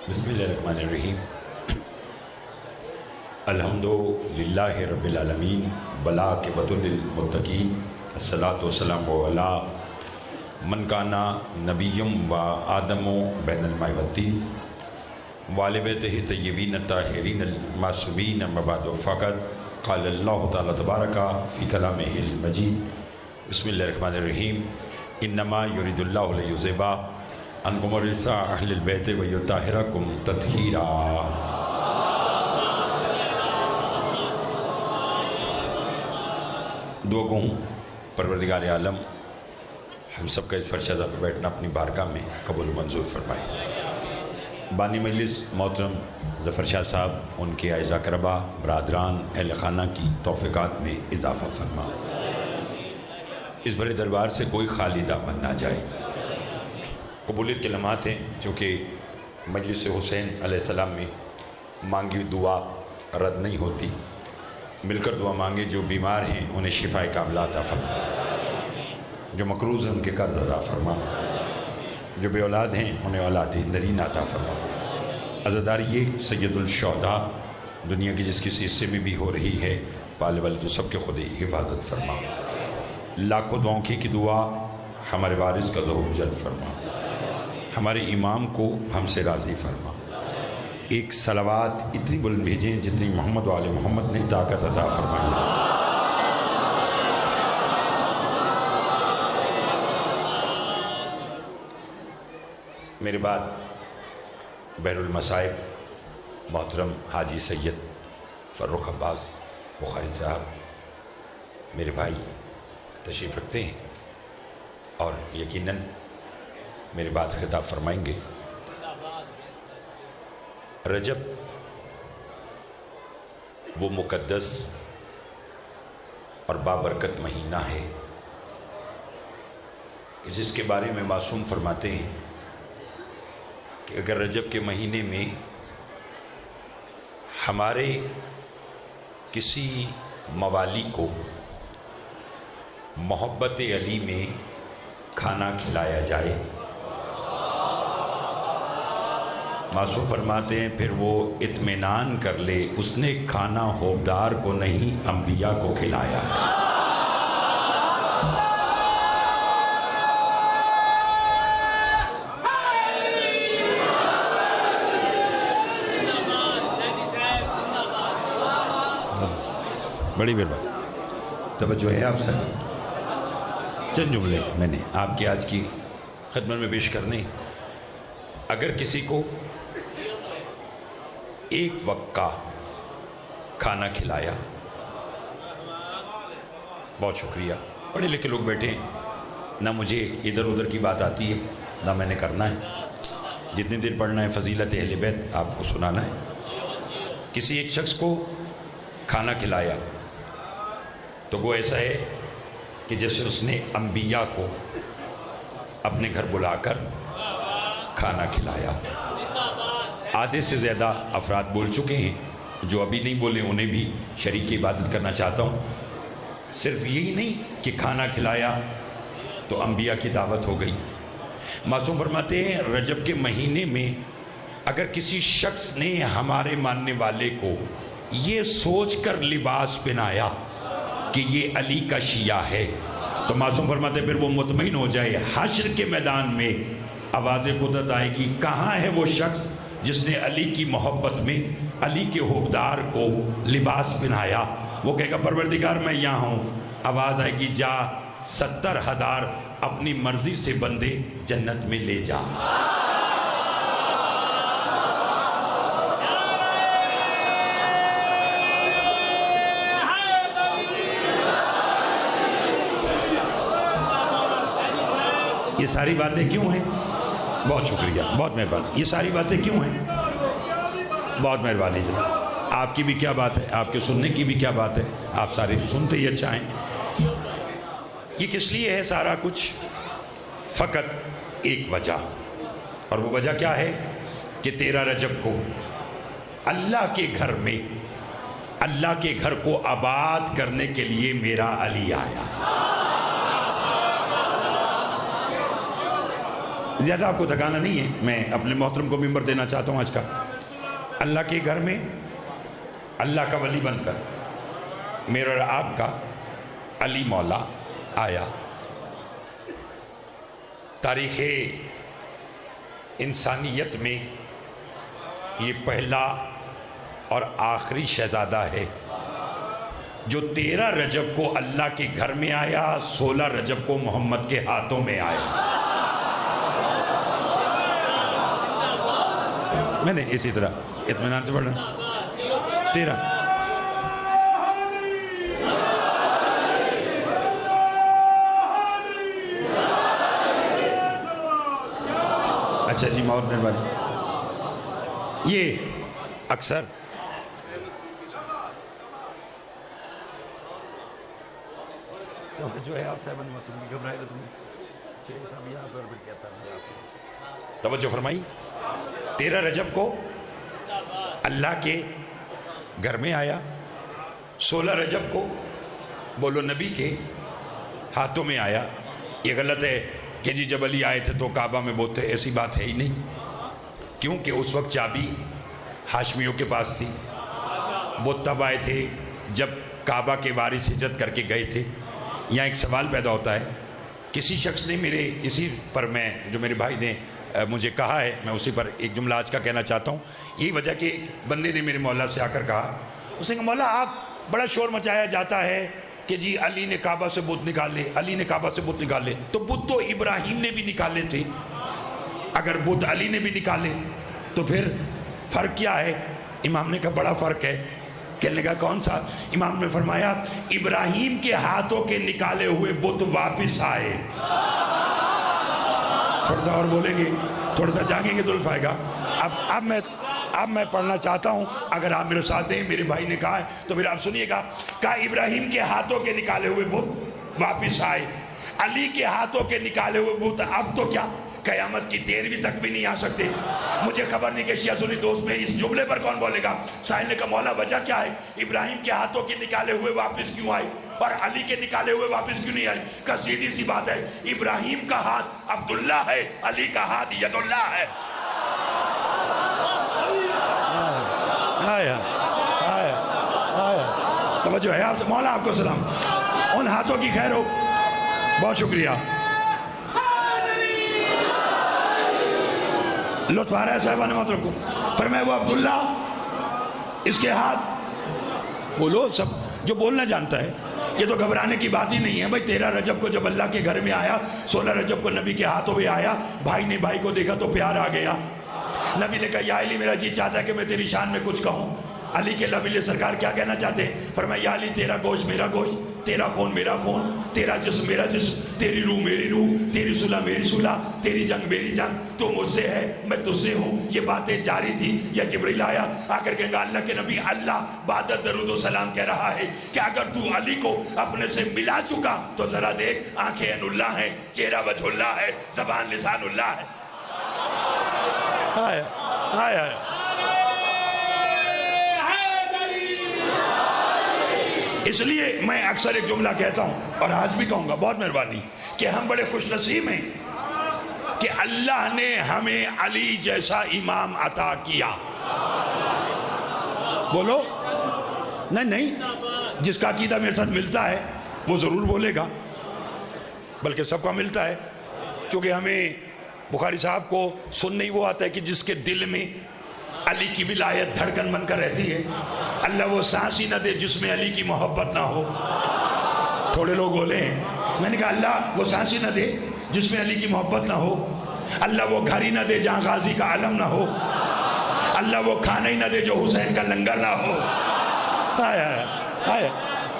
بسم اللہ الرحمن الرحیم الحمدللہ رب العالمین والعاقبۃ للمتقین الصلاۃ والسلام علی من کان نبیم و آدم بین الماء والطین وآل بیتہ طیبین الطاہرین المعصومین اما بعد فقد قال اللہ تعالی تبارک فی کلامہ المجید بسم اللہ الرحمن الرحیم انما یرید اللہ لیذہب عنکم الرجس اہل البیت ویطہرکم تطہیرا۔ دعا گو ہوں پروردگار عالم ہم سب کا اس فرشادہ پر بیٹھنا اپنی بارگاہ میں قبول و منظور فرمائے۔ بانی مجلس محترم ظفر شاہ صاحب، ان کے اعزا اقربا، برادران، اہل خانہ کی توفیقات میں اضافہ فرما۔ اس بڑے دربار سے کوئی خالی دامن نہ جائے۔ قبولیت کے لمحات ہیں کیونکہ مجلس حسین علیہ السلام میں مانگی دعا رد نہیں ہوتی۔ مل کر دعا مانگے، جو بیمار ہیں انہیں شفا کاملہ عطا فرما، جو مقروض ہیں ان کے قرض ادا فرما، جو بے اولاد ہیں انہیں اولاد نرین عطا فرما۔ عزاداری یہ سید الشہداء دنیا کی جس کسی حصے میں بھی ہو رہی ہے، پالے والے تو سب کے خود حفاظت فرما۔ لاکھوں دعاؤں کی دعا ہمارے وارث کا ظہور جلد فرما، ہمارے امام کو ہم سے راضی فرما۔ ایک صلوات اتنی بلند بھیجیں جتنی محمد و آل محمد نے طاقت عطا فرمائی۔ میرے بعد بحر المصائب محترم حاجی سید فرخ عباس بخاری صاحب میرے بھائی تشریف رکھتے ہیں اور یقیناً میرے بعد خطاب فرمائیں گے۔ رجب وہ مقدس اور بابرکت مہینہ ہے جس کے بارے میں معصوم فرماتے ہیں کہ اگر رجب کے مہینے میں ہمارے کسی موالی کو محبت علی میں کھانا کھلایا جائے، معصوم فرماتے ہیں پھر وہ اطمینان کر لے اس نے کھانا حوبدار کو نہیں انبیاء کو کھلایا۔ بڑی مہربانی، توجہ ہے آپ سے۔ چند جملے میں نے آپ کی آج کی خدمت میں پیش کرنے۔ اگر کسی کو ایک وقت کا کھانا کھلایا، بہت شکریہ۔ پڑھے لکھے لوگ بیٹھے ہیں، نہ مجھے ادھر ادھر کی بات آتی ہے نہ میں نے کرنا ہے، جتنی دیر پڑھنا ہے فضیلت اہل بیت آپ کو سنانا ہے۔ کسی ایک شخص کو کھانا کھلایا تو وہ ایسا ہے کہ جیسے اس نے انبیاء کو اپنے گھر بلا کر کھانا کھلایا۔ آدھے سے زیادہ افراد بول چکے ہیں، جو ابھی نہیں بولے انہیں بھی شریک عبادت کرنا چاہتا ہوں۔ صرف یہی نہیں کہ کھانا کھلایا تو انبیاء کی دعوت ہو گئی۔ معصوم فرماتے ہیں رجب کے مہینے میں اگر کسی شخص نے ہمارے ماننے والے کو یہ سوچ کر لباس پہنایا کہ یہ علی کا شیعہ ہے، تو معصوم فرماتے ہیں پھر وہ مطمئن ہو جائے، حشر کے میدان میں آواز قدرت آئے گی، کہاں ہے وہ شخص جس نے علی کی محبت میں علی کے حوبدار کو لباس پہنایا؟ وہ کہے گا پروردگار میں یہاں ہوں۔ آواز آئے گی جا 70,000 اپنی مرضی سے بندے جنت میں لے جا۔ یہ ساری باتیں کیوں ہیں؟ بہت شکریہ، بہت مہربانی۔ یہ ساری باتیں کیوں ہیں؟ بہت مہربانی جناب، آپ کی بھی کیا بات ہے، آپ کے سننے کی بھی کیا بات ہے، آپ سارے سنتے ہی اچھا ہیں۔ یہ کس لیے ہے سارا کچھ؟ فقط ایک وجہ، اور وہ وجہ کیا ہے کہ 13 رجب کو اللہ کے گھر میں، اللہ کے گھر کو آباد کرنے کے لیے میرا علی آیا۔ زیادہ آپ کو تھکانا نہیں ہے، میں اپنے محترم کو ممبر دینا چاہتا ہوں آج کا۔ اللہ کے گھر میں اللہ کا ولی بن کر میرا اور آپ کا علی مولا آیا۔ تاریخ انسانیت میں یہ پہلا اور آخری شہزادہ ہے جو 13 رجب کو اللہ کے گھر میں آیا، 16 رجب کو محمد کے ہاتھوں میں آیا۔ میں نے اسی طرح اطمینان سے پڑھنا 13۔ اچھا جی، بہت مہربانی۔ یہ اکثر توجہ فرمائی، 13 رجب کو اللہ کے گھر میں آیا، 16 رجب کو بولو نبی کے ہاتھوں میں آیا۔ یہ غلط ہے کہ جی جب علی آئے تھے تو کعبہ میں بت تھے، ایسی بات ہے ہی نہیں، کیونکہ اس وقت چابی ہاشمیوں کے پاس تھی۔ بت تب آئے تھے جب کعبہ کے وارث ہجرت کر کے گئے تھے۔ یہاں ایک سوال پیدا ہوتا ہے، کسی شخص نے میرے اسی پر میں جو میرے بھائی نے مجھے کہا ہے، میں اسی پر ایک جملہ آج کا کہنا چاہتا ہوں۔ یہی وجہ کہ بندے نے میرے مولا سے آ کر کہا، اس نے کہا مولا آپ بڑا شور مچایا جاتا ہے کہ جی علی نے کعبہ سے بت نکال لے، علی نے کعبہ سے بت نکال لے، تو بت تو ابراہیم نے بھی نکالے تھے، اگر بت علی نے بھی نکالے تو پھر فرق کیا ہے؟ امام نے کہا بڑا فرق ہے۔ کہنے لگا کون سا؟ امام نے فرمایا ابراہیم کے ہاتھوں کے نکالے ہوئے بت واپس آئے۔ تھوڑا سا اور بولیں گے، تھوڑا سا جاگیں گے تو لطف آئے گا۔ اب میں پڑھنا چاہتا ہوں، اگر آپ میرے ساتھ دیں، میرے بھائی نے کہا ہے تو پھر آپ سنیے گا۔ کہا ابراہیم کے ہاتھوں کے نکالے ہوئے بت واپس آئے، علی کے ہاتھوں کے نکالے ہوئے بت اب تو کیا قیامت کی 13ویں تک بھی نہیں آ سکتے۔ مجھے خبر نہیں کہ شیعہ سنی دوست میں اس جملے پر کون بولے گا۔ سائل نے کہا مولا وجہ کیا ہے؟ ابراہیم کے ہاتھوں کے نکالے ہوئے واپس کیوں آئے اور علی کے نکالے ہوئے واپس کیوں نہیں آئے؟ کہ سیدھی سی بات ہے، ابراہیم کا ہاتھ عبداللہ ہے، علی کا ہاتھ ید اللہ ہے۔ توجہ ہے آپ سے؟ مولا آپ کو سلام، ان ہاتھوں کی خیر ہو، بہت شکریہ۔ لطف آ رہا ہے صاحبان محترم کو؟ فرمایا وہ عبداللہ، اس کے ہاتھ بولو، سب جو بولنا جانتا ہے، یہ تو گھبرانے کی بات ہی نہیں ہے بھائی۔ 13 رجب کو جب اللہ کے گھر میں آیا، 16 رجب کو نبی کے ہاتھوں میں آیا، بھائی نے بھائی کو دیکھا تو پیار آ گیا۔ نبی نے کہا یا علی میرا جی چاہتا ہے کہ میں تیری شان میں کچھ کہوں۔ علی کے نبی سرکار کیا کہنا چاہتے ہیں؟ فرمایا یا علی تیرا گوشت میرا گوشت، تیرا خون میرا خون، تیرا جسم میرا جسم، تیری روح میری روح، تیری صلح میری صلح، تیری جنگ میری جنگ، تو مجھ سے ہے میں تجھ سے ہوں۔ یہ باتیں جاری تھی، یا جبریل آیا آ کر کہا اللہ کے نبی اللہ بعد درود و سلام کہہ رہا ہے کہ اگر تو علی کو اپنے سے ملا چکا تو ذرا دیکھ، آنکھیں عین اللہ ہیں، چہرہ وجہ اللہ ہے، زبان لسان اللہ ہے۔ اس لیے میں اکثر ایک جملہ کہتا ہوں اور آج بھی کہوں گا، بہت مہربانی، کہ ہم بڑے خوش نصیب ہیں کہ اللہ نے ہمیں علی جیسا امام عطا کیا۔ بولو نہیں، جس کا عقیدہ میرے ساتھ ملتا ہے وہ ضرور بولے گا، بلکہ سب کا ملتا ہے، چونکہ ہمیں بخاری صاحب کو سن نہیں وہ آتا ہے کہ جس کے دل میں علی کی ولایت دھڑکن بن کر رہتی ہے، اللہ وہ سانس ہی نہ دے جس میں علی کی محبت نہ ہو۔ تھوڑے لوگ بولے ہیں، میں نے کہا اللہ وہ سانس ہی نہ دے جس میں علی کی محبت نہ ہو، اللہ وہ گھر ہی نہ دے جہاں غازی کا علم نہ ہو، اللہ وہ کھانا ہی نہ دے جو حسین کا لنگر نہ ہو۔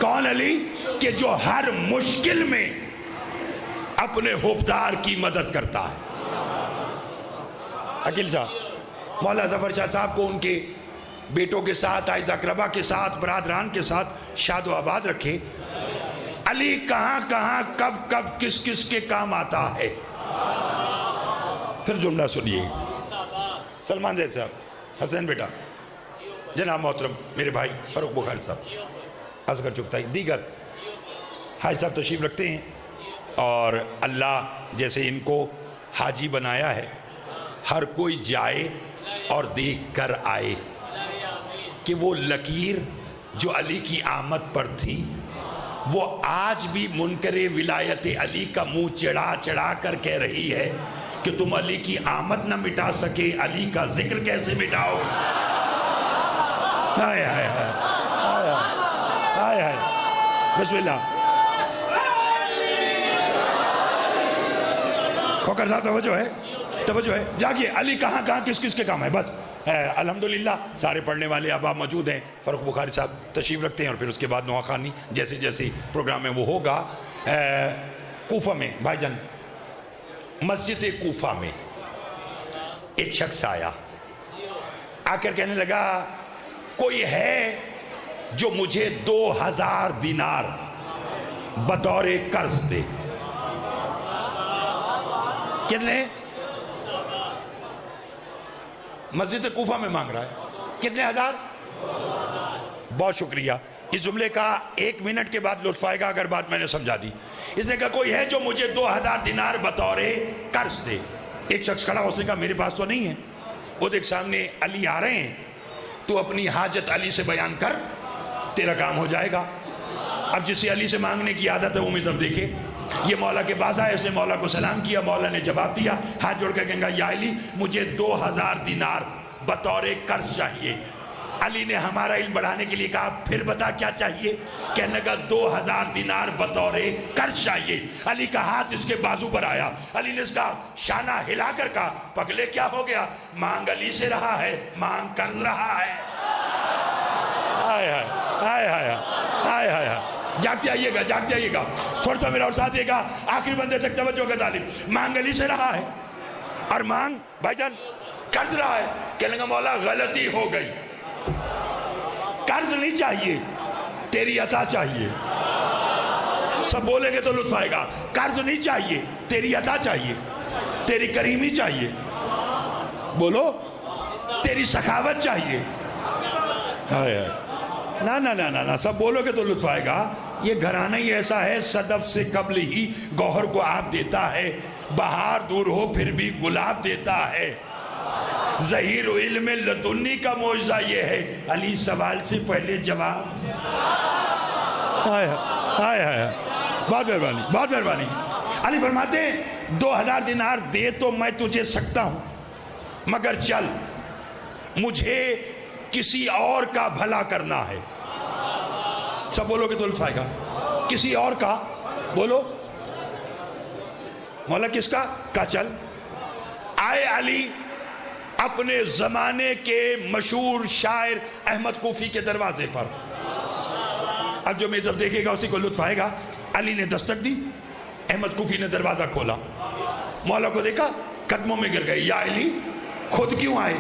کون علی؟ کہ جو ہر مشکل میں اپنے حبدار کی مدد کرتا ہے۔ عقیل صاحب، مولا ظفر شاہ صاحب کو ان کے بیٹوں کے ساتھ، اعزا اقربا کے ساتھ، برادران کے ساتھ شاد و آباد رکھے۔ علی کہاں کہاں کب کب کس کس کے کام آتا ہے۔ پھر جملہ سنیے، سلمان زید صاحب، حسین بیٹا، جناب محترم میرے بھائی فاروق بخاری صاحب، اصغر چغتائی، دیگر حاج صاحب تشریف رکھتے ہیں، اور اللہ جیسے ان کو हाजी बनाया है, हर कोई जाए और देख कर आए कि वो लकीर जो अली की आमद पर थी वो आज भी मुनकरे विलायत अली का मुंह चढ़ा चढ़ा कर कह रही है कि तुम अली की आमद न मिटा सके, अली का जिक्र कैसे मिटाओ। हाय हाय हाय हाय हाय, बिस्मिल्लाह। खोकर साहब तवज्जो है, जागिए। अली कहाँ कहाँ किस किस के काम है, बस अल्हम्दुलिल्लाह सारे पढ़ने वाले अब आप मौजूद हैं। फ़ारूक बुखारी साहब तशरीफ़ रखते हैं और फिर उसके बाद नवाखानी जैसे जैसे प्रोग्राम में वो होगा। कूफा में भाईजान, मस्जिद कूफा में एक शख्स आया, आकर कहने लगा कोई है जो मुझे 2000 दिनार बतौर कर्ज दे। कितने? मस्जिद कूफा में मांग रहा है। कितने हजार? बहुत शुक्रिया। इस जुमले का 1 मिनट के बाद लुत्फ आएगा अगर बात मैंने समझा दी। इसने कहा कोई है जो मुझे 2000 दिनार बतौर कर्ज दे। एक शख्स खड़ा, उसने कहा मेरे पास तो नहीं है। वो देख सामने अली आ रहे हैं, तू अपनी हाजत अली से बयान कर, तेरा काम हो जाएगा। अब जिसे अली से मांगने की आदत है वो मेरी तरफ देखे। ये मौला के पास आया, इसने मौला को सलाम किया, मौला ने जवाब दिया, हाथ जोड़ कर कहेंगे या अली मुझे 2000 दिनार बतौर कर्ज चाहिए। अली ने हमारा इल्म बढ़ाने के लिए कहा फिर बता क्या चाहिए। कहने लगा 2000 दिनार बतौर कर्ज चाहिए। अली का हाथ इसके बाजू पर आया, अली ने इसका शाना हिलाकर कहा पगले क्या हो गया, मांग अली से रहा है, मांग कर रहा है। हाय हाय हाय हाय हाय हाय हाय, जागते आइएगा, जागते आइएगा, थोड़ा सा मेरा और साथ देगा। आखिरी बंदे तक तवज्जो का तालिब। मांग अली से रहा है और मांग भाईजान कर्ज रहा है। कहने का मौला गलती हो गई, कर्ज नहीं चाहिए, तेरी अता चाहिए। सब बोलेंगे तो लुत्फ आएगा। कर्ज नहीं चाहिए, तेरी अता चाहिए, तेरी करीमी चाहिए, बोलो तेरी सखावत चाहिए। हाय ना ना ना ना ना, सब बोलोगे तो लुत्फ आएगा। ये घराना ही ऐसा है, सदफ से कब्ल ही गौहर को आप देता है, बहार दूर हो फिर भी गुलाब देता है। ज़हीर इल्म लदुन्नी का मौजज़ा ये है, अली सवाल से पहले जवाब। हाय हाय हाय, बहुत मेहरबानी, बहुत मेहरबानी। अली फरमाते 2000 दिनार दे तो मैं तुझे सकता हूं, मगर चल मुझे किसी और का भला करना है। सब बोलोगे तो लुत्फ आएगा। किसी और का बोलो, मौला किसका का? चल आए अली अपने जमाने के मशहूर शायर अहमद कूफी के दरवाजे पर। अब जो मेरी तरफ देखेगा उसी को लुत्फ आएगा। अली ने दस्तक दी, अहमद कूफी ने दरवाजा खोला, मौला को देखा, कदमों में गिर गए। या अली खुद क्यों आए?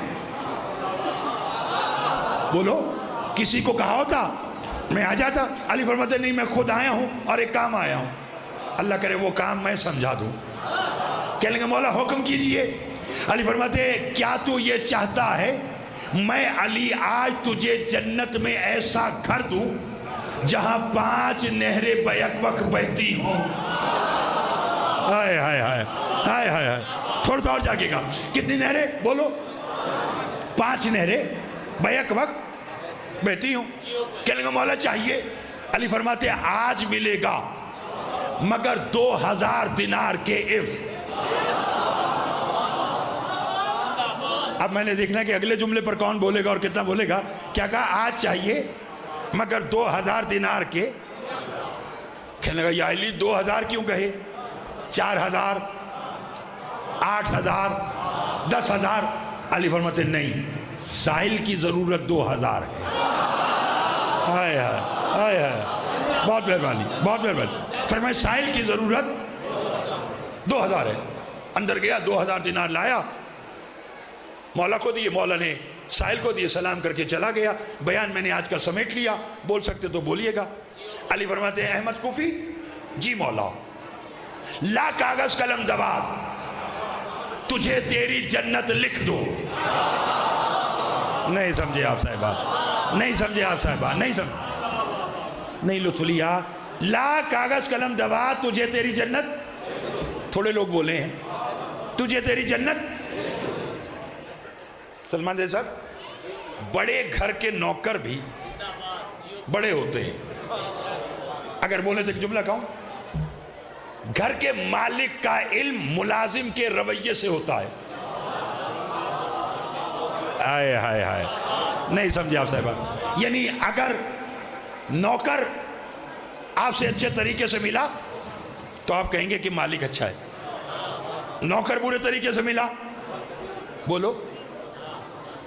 बोलो, किसी को कहा होता मैं आ जाता? अली फरमाते नहीं, मैं खुद आया हूं और एक काम आया हूं, अल्लाह करे वो काम मैं समझा दूं। कहने लगे मौला हुक्म कीजिए। अली फरमाते क्या तू ये चाहता है मैं अली आज तुझे जन्नत में ऐसा घर दूं जहां 5 नहरें बैक वक्त बहती हों। हाय हाय हाय हाय हाय हाय, थोड़ा सा और जागेगा। कितनी नहरें बोलो? 5 नहरें बैक वक्त बहती हूं। कहने लगा मौला चाहिए। अली फरमाते आज मिलेगा मगर 2000 दिनार के इव्ज़। अब मैंने देखना कि अगले जुमले पर कौन बोलेगा और कितना बोलेगा। क्या कहा? आज चाहिए मगर 2000 दिनार के। कहने लगा या अली 2000 क्यों कहे? 4000, 8000, 10,000। अली फरमाते नहीं, साहिल की जरूरत 2000 है। हाय हाय हाय हाय, बहुत मेहरबानी, बहुत मेहरबानी। फरमाया साहिल की जरूरत 2000 है। अंदर गया, 2000 दिनार लाया, मौला को दिए, मौला ने साहिल को दिए, सलाम करके चला गया। बयान मैंने आज का समेट लिया, बोल सकते तो बोलिएगा। अली फरमाते हैं अहमद कूफी जी मौला, ला कागज कलम दबा, तुझे तेरी जन्नत लिख दो। नहीं समझे आप साहिबा, नहीं समझे आप साहिबा, नहीं समझ, नहीं लुत्फ लिया। ला कागज कलम दबा, तुझे तेरी जन्नत। थोड़े लोग बोले हैं तुझे तेरी जन्नत। सलमान जैसा बड़े घर के नौकर भी बड़े होते हैं। अगर बोले तो एक जुमला कहूं, घर के मालिक का इल्म मुलाजिम के रवैये से होता है। हाय हाय हाय, नहीं समझे आप साहिबा? यानी अगर नौकर आपसे अच्छे तरीके से मिला तो आप कहेंगे कि मालिक अच्छा है। नौकर बुरे तरीके से मिला, बोलो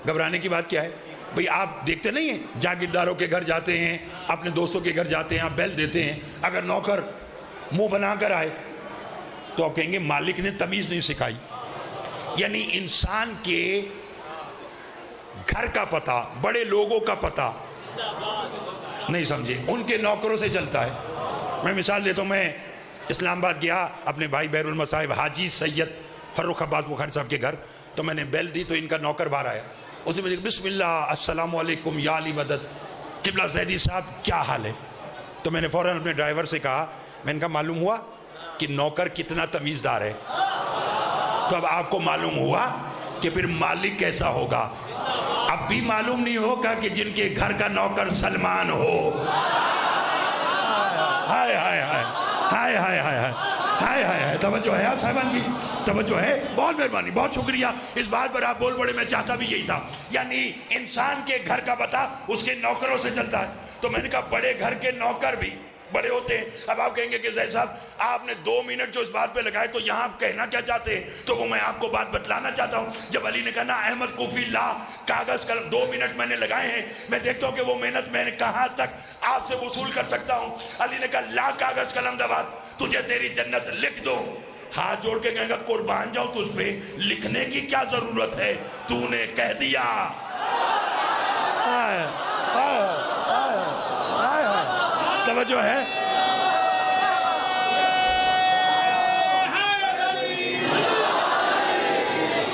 घबराने की बात क्या है भाई? आप देखते नहीं हैं, जागीरदारों के घर जाते हैं, अपने दोस्तों के घर जाते हैं, आप बेल देते हैं, अगर नौकर मुंह बनाकर आए तो आप कहेंगे मालिक ने तमीज नहीं सिखाई। यानी इंसान के घर का पता, बड़े लोगों का पता नहीं समझे, उनके नौकरों से चलता है। मैं मिसाल देता हूं, मैं इस्लामाबाद गया अपने भाई बैरुल मसाहिब हाजी सैयद फर्रुख अब्बास बुखारी साहब के घर, तो मैंने बेल दी तो इनका नौकर बाहर आया। उसने मुझे बिस्मिल्लाह अस्सलामु अलैकुम या अली मदद, किबला जैदी साहब क्या हाल है? तो मैंने फौरन अपने ड्राइवर से कहा, मैंने कहा मालूम हुआ कि नौकर कितना तमीज़दार है, तो अब आपको मालूम हुआ कि फिर मालिक कैसा होगा। अब भी मालूम नहीं होगा कि जिनके घर का नौकर सलमान हो। हाय हाय हाय हाय हाय हाय हाय हाय हाय, तवज्जो है आप साहिबान की, तवज्जो है, बहुत मेहरबानी, बहुत शुक्रिया। इस बात पर आप बोल पड़े, मैं चाहता भी यही था। यानी इंसान के घर का पता उसके नौकरों से चलता है। तो मैंने कहा बड़े घर के नौकर भी बड़े होते हैं। अब आप कहेंगे कि जैद साहब आपने 2 मिनट जो इस बात पे लगाए तो यहाँ आप कहना क्या चाहते हैं? तो वो मैं आपको बात बतलाना चाहता हूँ। जब अली ने कहा ना अहमद कूफी ला कागज कलम, 2 मिनट मैंने लगाए हैं, मैं देखता हूँ कि वो मेहनत मैंने कहाँ तक आपसे वसूल कर सकता हूँ। अली ने कहा ला कागज कलम दबा, तुझे तेरी जन्नत लिख दो। हाथ जोड़ के कहेगा कुर्बान जाओ, तुझ पे लिखने की क्या जरूरत है, तूने कह दिया। तवज्जो है?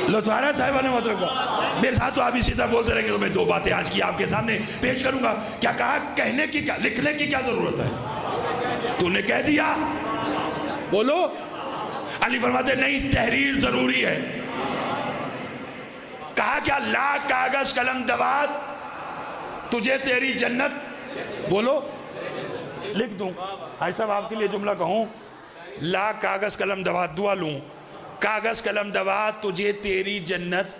लुत्फारा साहिबा ने मतलब कहा, मेरे साथ तो आप इसी तरह बोलते रहेंगे तो मैं 2 बातें आज की आपके सामने पेश करूंगा। क्या कहा? कहने की क्या, लिखने की क्या जरूरत है, तूने कह दिया। बोलो। अली फरमाते नहीं, तहरीर जरूरी है। कहा क्या? ला कागज कलम दबात, तुझे तेरी जन्नत, बोलो लिख दूं। भाई साहब आपके लिए जुमला कहूं, ला कागज कलम दबा, दुआ लूं, कागज कलम दबा तुझे तेरी जन्नत।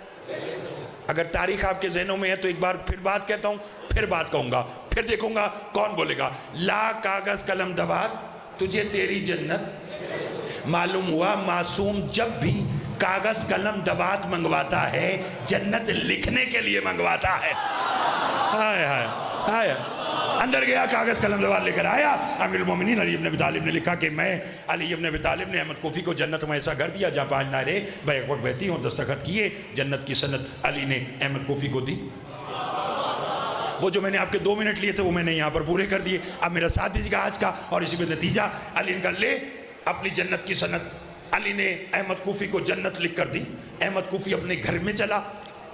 अगर तारीख आपके जहनों में है तो एक बार फिर बात कहता हूं, फिर बात कहूंगा, फिर देखूंगा कौन बोलेगा। ला कागज कलम दबा तुझे तेरी जन्नत। मालूम हुआ मासूम जब भी कागज कलम दबात मंगवाता है, जन्नत लिखने के लिए मंगवाता है। हाय हाय हाय। अंदर गया, कागज कलम दबात लेकर आया। अमीरुल मोमिनीन अली इब्न अबी तालिब ने लिखा कि मैं अली इब्न अबी तालिब ने अहमद कूफी को जन्नत में ऐसा घर दिया जहाँ 5 नारे बैक वक्त बहती हूँ, दस्तखत किए, जन्नत की सनत अली ने अहमद कूफी को दी। वो जो मैंने आपके 2 मिनट लिए थे वो मैंने यहाँ पर पूरे कर दिए। अब मेरा साथ दीजिएगा आज का, और इसी में नतीजा अली का ले अपनी जन्नत की सनत। अली ने अहमद कूफी को जन्नत लिख कर दी। अहमद कूफी अपने घर में चला,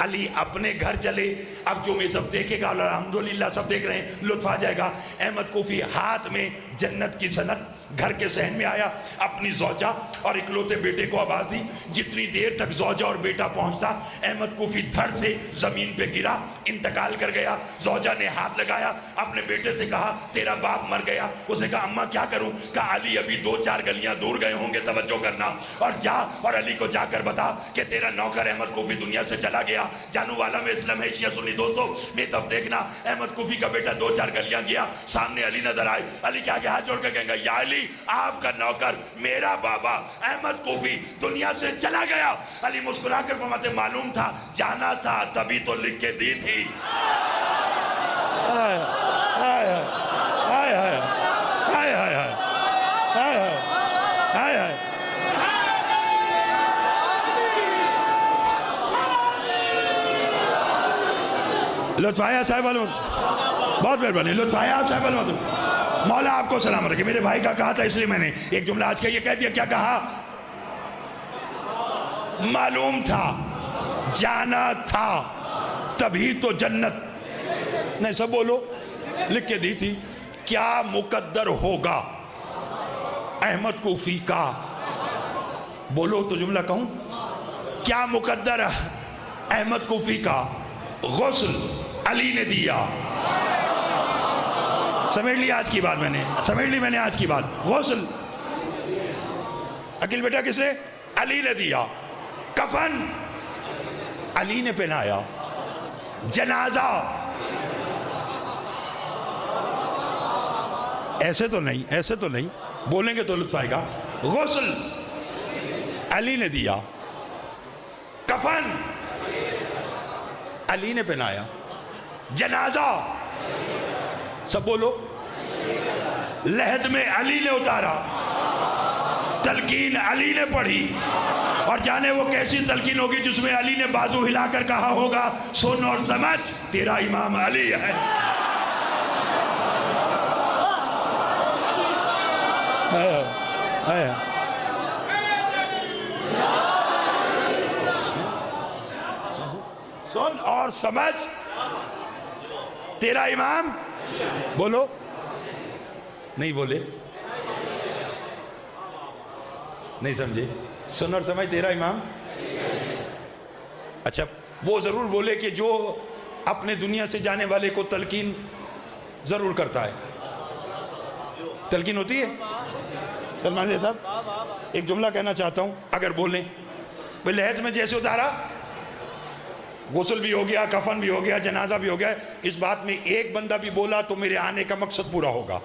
अली अपने घर चले। अब जो मैं तब देखेगा अल्हम्दुलिल्लाह, सब देख रहे हैं, लुत्फ आ जाएगा। अहमद कूफी हाथ में जन्नत की सनत, घर के सहन में आया, अपनी जौजा और इकलौते बेटे को आवाज दी। जितनी देर तक जौजा और बेटा पहुंचता, अहमद कूफी धड़ से जमीन पे गिरा, इंतकाल कर गया। जौजा ने हाथ लगाया, अपने बेटे से कहा तेरा बाप मर गया। उसने कहा अम्मा क्या करूं? कहा अली अभी 2-4 गलियां दूर गए होंगे, तवज्जो करना, और जा और अली को जाकर बता कि तेरा नौकर अहमद कूफी दुनिया से चला गया। जानू वाला में इस्लाम है, शिया सुन्नी दोस्तों में तब देखना। अहमद कूफी का बेटा 2-4 गलियां गया, सामने अली नजर आए। अली के आगे हाथ जोड़ कर कहेंगे या अली, आपका नौकर मेरा बाबा अहमद कूफी दुनिया से चला गया। अली मुस्कुरा कर फरमाते मालूम था, जाना था तभी तो लिख के दी थी। हाय हाय हाय हाय हाय हाय हाय हाय हाय। लुत्फाया साहब, बहुत मेहरबानी, लुत्फाया साहब, मौला आपको सलाम रखे। मेरे भाई का कहा था इसलिए मैंने एक जुमला आज का ये कह दिया। क्या कहा? मालूम था, जाना था तभी तो जन्नत, नहीं सब बोलो, लिख के दी थी। क्या मुकद्दर होगा अहमद कूफी का, बोलो तो जुमला कहूं, کیا مقدر احمد کوفی کا غسل علی نے دیا. سمجھ لی آج کی بات میں نے آج کی بات. غسل عقیل بیٹا کس نے؟ علی نے دیا. کفن علی نے پہنایا. جنازہ ایسے تو نہیں بولیں گے تو لطف آئے گا. غسل علی نے دیا. کفن علی نے پہنایا. جنازہ سب بولو. لحد میں علی نے اتارا. تلقین علی نے پڑھی. اور جانے وہ کیسی تلقین ہوگی جس میں علی نے بازو ہلا کر کہا ہوگا سن اور سمجھ تیرا امام علی ہے. سن اور سمجھ تیرا امام. بولو. نہیں بولے, نہیں سمجھے. سن اور سمجھ تیرا امام. اچھا وہ ضرور بولے کہ جو اپنے دنیا سے جانے والے کو تلقین ضرور کرتا ہے. تلقین ہوتی ہے. سلمان جی صاحب ایک جملہ کہنا چاہتا ہوں, اگر بولیں. لحد میں جیسے اتارا, غسل بھی ہو گیا, کفن بھی ہو گیا, جنازہ بھی ہو گیا. اس بات میں ایک بندہ بھی بولا تو میرے آنے کا مقصد پورا ہوگا.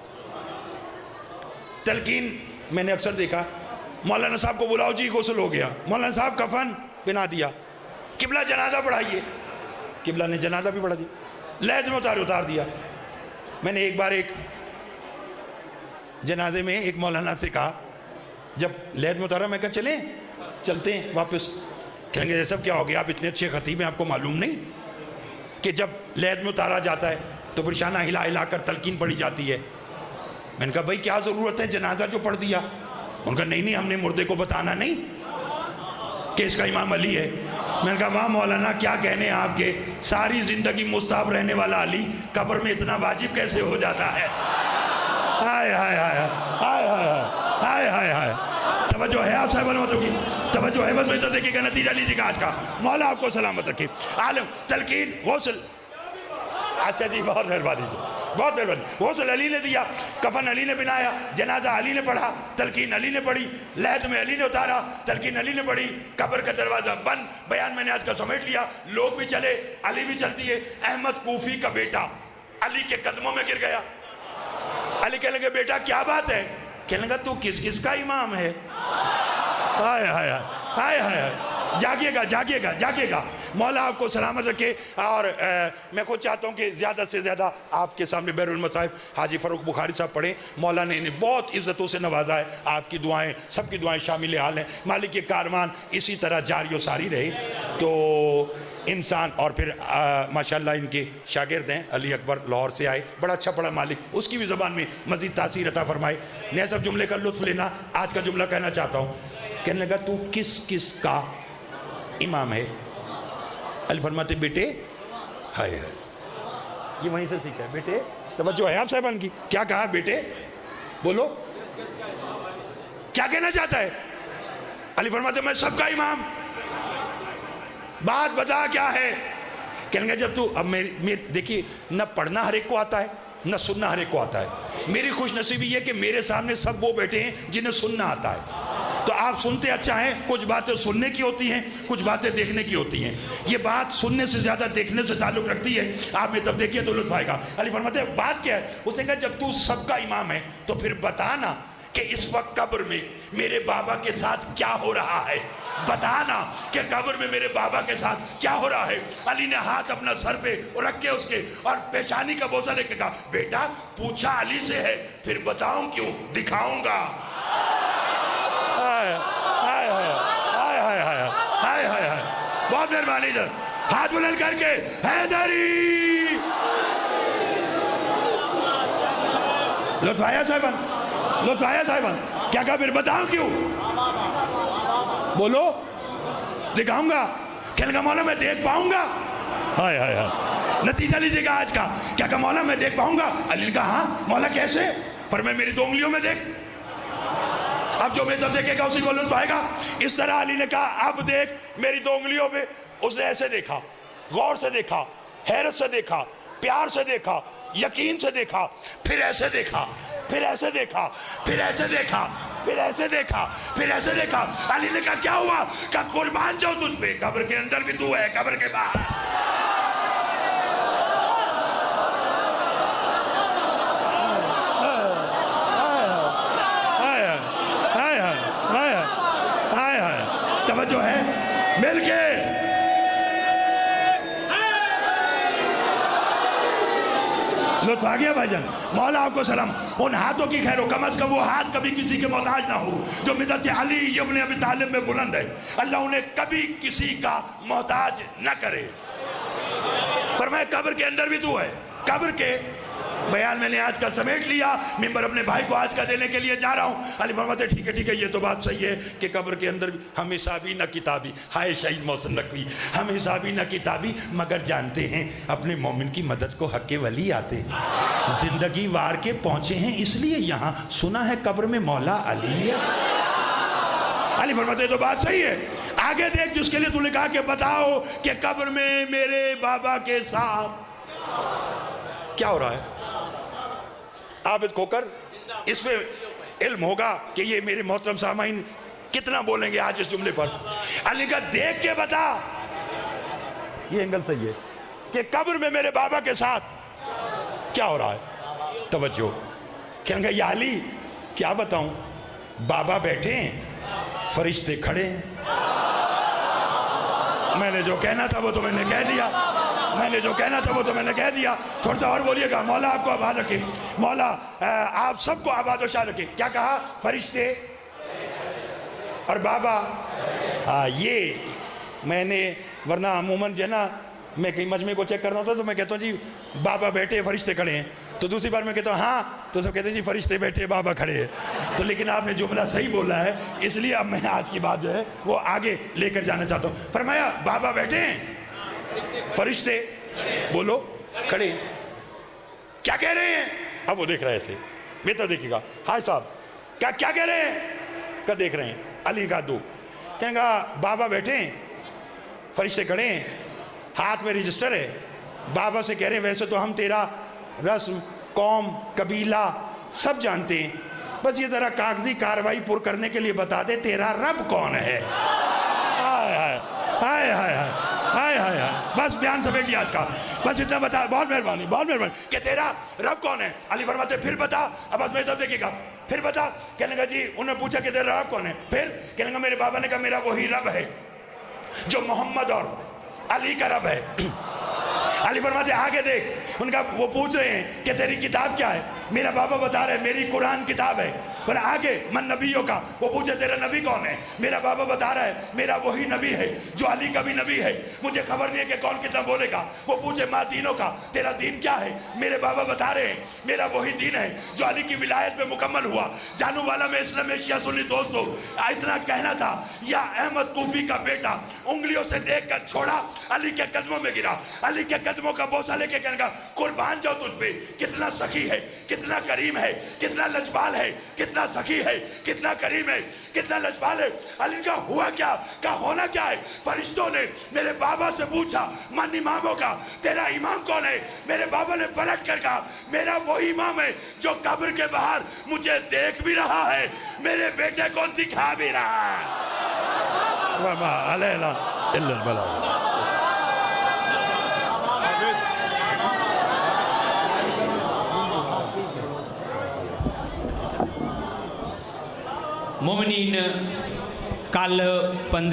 تلقین میں نے اکثر دیکھا, مولانا صاحب کو بلاؤ جی غسل ہو گیا, مولانا صاحب کفن پہنا دیا, قبلہ جنازہ پڑھائیے, قبلہ نے جنازہ بھی پڑھا دیا, لحد میں اتار دیا. میں نے ایک بار ایک جنازے میں ایک مولانا سے کہا, جب لحد میں اتارا میں کہا چلتے ہیں واپس. کہیں گے سب کیا ہو گیا, آپ اتنے اچھے خطیب ہیں, آپ کو معلوم نہیں کہ جب لحد میں اتارا جاتا ہے تو پھر شانہ ہلا کر تلقین پڑھی جاتی ہے. میں نے کہا بھائی کیا ضرورت ہے, جنازہ جو پڑھ دیا. ان کا نہیں ہم نے مردے کو بتانا نہیں کہ اس کا امام علی ہے. میں نے کہا واہ مولانا کیا کہنے آپ کے, ساری زندگی مستحب رہنے والا علی قبر میں اتنا واجب کیسے ہو جاتا ہے. ہائے ہائے ہائے ہائے ہائے ہائے ہائے. توجہ ہے آپ صاحب علمتوں کی, توجہ ہے. بس میں تو دیکھیے گا نتیجہ لیجیے گا آج کا. مولا آپ کو سلامت رکھے. عالم تلقین غسل. اچھا جی بہت مہربانی جی, بہت مہربانی. غسل علی نے دیا, کفن علی نے بنایا, جنازہ علی نے پڑھا, تلقین علی نے پڑھی, لحد میں علی نے اتارا, تلقین علی نے پڑھی, قبر کا دروازہ بند. بیان میں نے آج کا سمیٹ لیا. لوگ بھی چلے, علی بھی چلتی ہے. احمد کوفی کا بیٹا علی کے قدموں میں گر گیا. علی کہنے لگے بیٹا کیا بات ہے, کہنے لگا تو کس کا امام ہے. ہائے ہائے ہائے ہائے. جاگیے گا. مولا آپ کو سلامت رکھے. اور میں خود چاہتا ہوں کہ زیادہ سے زیادہ آپ کے سامنے بیر المصائب حاجی فاروق بخاری صاحب پڑھیں. مولا نے انہیں بہت عزتوں سے نوازا ہے. آپ کی دعائیں, سب کی دعائیں شامل حال ہیں. مالک کے کاروان اسی طرح جاری و ساری رہے تو انسان. اور پھر ماشاءاللہ ان کے شاگرد ہیں علی اکبر, لاہور سے آئے, بڑا اچھا پڑھا. مالک اس کی بھی زبان میں مزید تاثیر عطا فرمائے. نئے سب جملے کا لطف لینا. آج کا جملہ کہنا چاہتا ہوں. کہنے لگا تو کس کا امام ہے. علی فرماتے بیٹے ہائے ہائے. یہ وہیں سے سیکھا ہے. بیٹے توجہ ہے آپ صاحبان کی. کیا کہا بیٹے, بولو کیا کہنا چاہتا ہے. علی فرماتے میں سب کا امام. بات بتا کیا ہے. کہنے گا جب تو اب دیکھیے نہ پڑھنا ہر ایک کو آتا ہے نہ سننا ہر ایک کو آتا ہے. میری خوش نصیبی یہ کہ میرے سامنے سب وہ بیٹھے ہیں جنہیں سننا آتا ہے. تو آپ سنتے اچھا ہیں. کچھ باتیں سننے کی ہوتی ہیں, کچھ باتیں دیکھنے کی ہوتی ہیں. یہ بات سننے سے زیادہ دیکھنے سے تعلق رکھتی ہے. آپ نے تب دیکھیے تو لطف آئے گا. علی فرماتے ہیں بات کیا ہے. اس نے کہا جب تو سب کا امام ہے تو پھر بتانا کہ اس وقت قبر میں میرے بابا کے ساتھ کیا ہو رہا ہے. بتانا کہ قبر میں میرے بابا کے ساتھ کیا ہو رہا ہے. علی نے ہاتھ اپنا سر پہ رکھ کے اس کے اور پیشانی کا بوسہ لے کے کہا بیٹا پوچھا علی سے ہے, پھر بتاؤں کیوں, دکھاؤں گا. بہت مہربانی سر. ہاتھ بلند کر کے حیدری. لطف آیا صاحبان, کیا کہا پھر بتاؤں کیوں, بولو دکھاؤں گا. کہنے کا مولا میں دیکھ پاؤں گا. ہائے ہائے ہائے. نتیجہ لیجیے گا آج کا. کیا کہا مولا میں دیکھ پاؤں گا. علی نے کہا ہاں. مولا کیسے. فرمایا میری 2 انگلیوں میں دیکھ. अब जो बेहतर देखेगा उसी को लुत्फ आएगा। इस तरह अली ने कहा अब देख मेरी 2 उंगलियों पे। उसने ऐसे देखा, गौर से देखा, हैरत से देखा, प्यार से देखा, यकीन से देखा, फिर ऐसे देखा, फिर ऐसे देखा, फिर ऐसे देखा, फिर ऐसे देखा, फिर ऐसे देखा। अली ने कहा क्या हुआ? कहा कुर्बान जाओ तुझ पे, कब्र के अंदर भी तू है, कब्र के बाहर। तवज्जो है, मिलके लुत्फ आ गया भाईजान। मौला आपको सलाम। उन हाथों की खैर हो, कम अज कम वो हाथ कभी किसी के मोहताज ना हो जो मिदत अली इब्न अबी तालिब में बुलंद है। अल्लाह उन्हें कभी किसी का मोहताज न करे। फरमाया कब्र के अंदर भी तू है। कब्र के बयान मैंने आज का समेट लिया, मिंबर अपने भाई को आज का देने के लिए जा रहा हूँ। अली फरमाते ठीक है, ये तो बात सही है कि कब्र के अंदर हम हिसाबी न किताबी। हाय शहीद मोहसिन नकवी, हम हिसाबी न किताबी, मगर जानते हैं अपने मोमिन की मदद को हक के वली आते हैं। जिंदगी वार के पहुंचे हैं इसलिए यहाँ, सुना है कब्र में मौला अली है। अली फरमाते तो बात सही है, आगे देख जिसके लिए तूने कहा कि बताओ कि कब्र में मेरे बाबा के साथ क्या हो रहा है। आबिद खोकर इसमें इल्म होगा कि ये मेरे मोहतरम सामाइन कितना बोलेंगे आज इस जुमले पर। अली का देख के बता, ये एंगल सही है कि कब्र में मेरे बाबा के साथ क्या हो रहा है। तवज्जो, कहेंगे या अली क्या बताऊं, बाबा बैठे हैं, फरिश्ते खड़े हैं। मैंने जो कहना था वो तो मैंने कह दिया, मैंने जो कहना था वो तो मैंने कह दिया। थोड़ा सा और बोलिएगा। मौला आपको आबाद रखे, मौला आप सबको आबाद और शाद रखे। क्या कहा? फरिश्ते और बाबा। हाँ ये मैंने, वरना अमूमन जो है ना, मैं कहीं मजमे को चेक करना होता तो मैं कहता हूँ जी बाबा बैठे फरिश्ते खड़े हैं, तो दूसरी बार मैं कहता हूँ हाँ, तो सब कहते हैं जी फरिश्ते बैठे बाबा खड़े हैं। तो लेकिन आपने जुमला सही बोला है, इसलिए अब मैं आज की बात जो है वो आगे लेकर जाना चाहता हूँ। फरमाया बाबा बैठे हैं, फरिश्ते बोलो खड़े। क्या कह रहे हैं? अब वो देख रहा है ऐसे, बेहतर देखिएगा। हाय साहब क्या क्या कह रहे हैं? क्या देख रहे हैं? अली का दो कहेगा बाबा बैठे हैं, फरिश्ते खड़े हैं, हाथ में रजिस्टर है। बाबा से कह रहे हैं वैसे तो हम तेरा रस्म, कौम, कबीला सब जानते हैं, बस ये जरा कागजी कार्रवाई पुर करने के लिए बता दे तेरा रब कौन है। हाय हाय हाय हाय हाय हाय हाय, बस बयान समेट लिया आज का, बस इतना बता। बहुत मेहरबानी, बहुत मेहरबानी कि तेरा रब कौन है। अली फरमाते फिर बता। अब बस मैं तब देखिएगा, फिर बता। कहने लगा जी, उन्होंने पूछा कि तेरा रब कौन है। फिर कहने लगा मेरे बाबा ने कहा मेरा वही रब है जो मोहम्मद और अली का रब है। अली फरमाते आगे देख। उनका वो पूछ रहे हैं कि तेरी किताब क्या है। मेरा बाबा बता रहे मेरी कुरान किताब है। पर आगे मन नबियों का, वो पूछे तेरा नबी कौन है। मेरा बाबा बता रहा है मेरा वही नबी है जो अली का भी नबी है, मुझे खबर नहीं है कि कौन कितना बोलेगा। वो पूछे माँ दीनों का, तेरा दीन क्या है। मेरे बाबा बता रहे हैं मेरा वही दीन है जो अली की विलायत में मुकम्मल हुआ। जानू वाला में इस्लाम में शिया सुन्नी दोस्तों, इतना कहना था या अहमद कूफी का बेटा उंगलियों से देख कर छोड़ा, अली के कदमों में गिरा, अली के कदमों का बोसा लेके कहने का कुर्बान जाओ तुझ पे। कितना सखी है, कितना करीम है, कितना लजपाल है, कितना सखी है, कितना करीम है, कितना लजपाल है। अली का हुआ क्या, का होना क्या है। फरिश्तों ने मेरे बाबा से पूछा मन इमामों का, तेरा इमाम कौन है। मेरे बाबा ने पलट कर कहा मेरा वही इमाम है जो कब्र के बाहर मुझे देख भी रहा है, मेरे बेटे को दिखा भी रहा है। मोमिनीन कल 15